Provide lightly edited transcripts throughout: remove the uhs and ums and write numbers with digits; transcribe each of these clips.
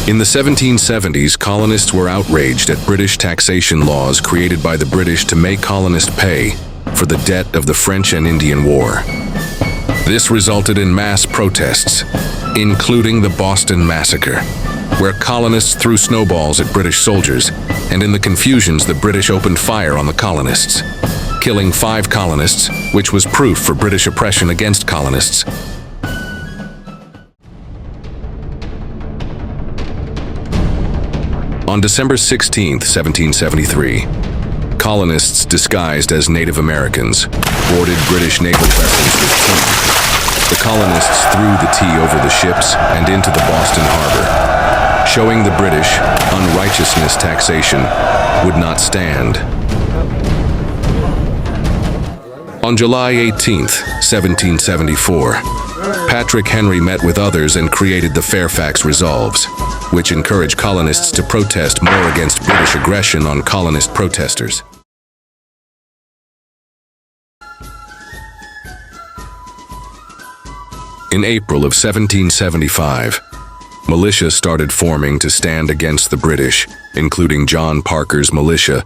In the 1770s, colonists were outraged at British taxation laws created by the British to make colonists pay for the debt of the French and Indian War. This resulted in mass protests, including the Boston Massacre, where colonists threw snowballs at British soldiers, and in the confusions the British opened fire on the colonists, killing 5 colonists, which was proof for British oppression against colonists. On December 16, 1773, colonists disguised as Native Americans boarded British naval vessels with tea. The colonists threw the tea over the ships and into the Boston harbor, showing the British unrighteousness taxation would not stand. On July 18, 1774, Patrick Henry met with others and created the Fairfax Resolves, which encouraged colonists to protest more against British aggression on colonist protesters. In April of 1775, militia started forming to stand against the British, including John Parker's militia.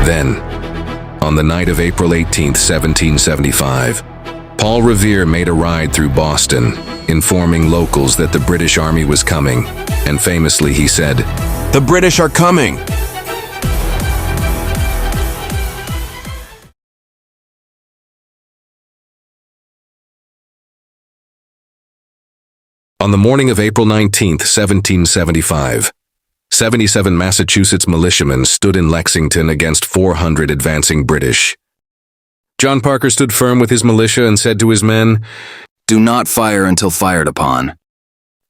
Then, on the night of April 18, 1775, Paul Revere made a ride through Boston, informing locals that the British Army was coming, and famously he said, "The British are coming!" On the morning of April 19, 1775, 77 Massachusetts militiamen stood in Lexington against 400 advancing British. John Parker stood firm with his militia and said to his men, "Do not fire until fired upon."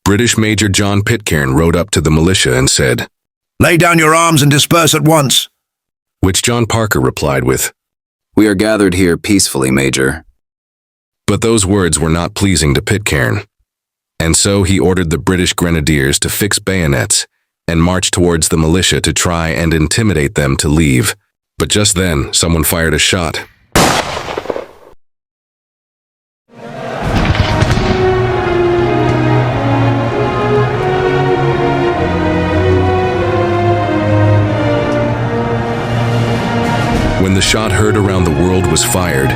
British Major John Pitcairn rode up to the militia and said, "Lay down your arms and disperse at once." Which John Parker replied with, "We are gathered here peacefully, Major." But those words were not pleasing to Pitcairn, and so he ordered the British grenadiers to fix bayonets and march towards the militia to try and intimidate them to leave. But just then, someone fired a shot. When the shot heard around the world was fired,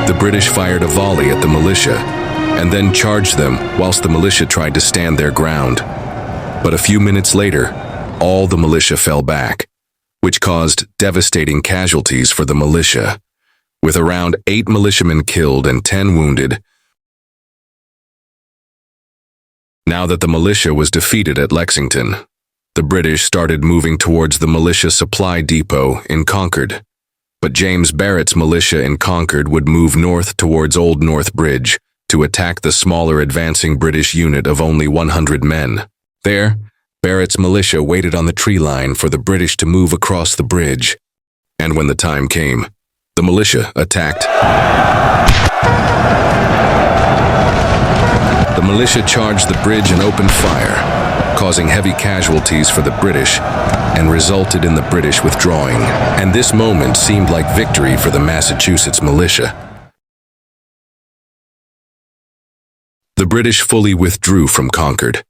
the British fired a volley at the militia and then charged them whilst the militia tried to stand their ground. But a few minutes later, all the militia fell back, which caused devastating casualties for the militia, with around 8 militiamen killed and 10 wounded. Now that the militia was defeated at Lexington, the British started moving towards the militia supply depot in Concord. But James Barrett's militia in Concord would move north towards Old North Bridge to attack the smaller advancing British unit of only 100 men. There, Barrett's militia waited on the tree line for the British to move across the bridge. And when the time came, the militia attacked. The militia charged the bridge and opened fire, causing heavy casualties for the British and resulted in the British withdrawing. And this moment seemed like victory for the Massachusetts militia. The British fully withdrew from Concord,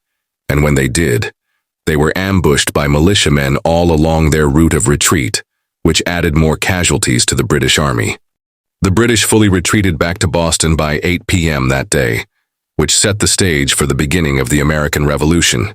and when they did, they were ambushed by militiamen all along their route of retreat, which added more casualties to the British Army. The British fully retreated back to Boston by 8 p.m. that day, which set the stage for the beginning of the American Revolution.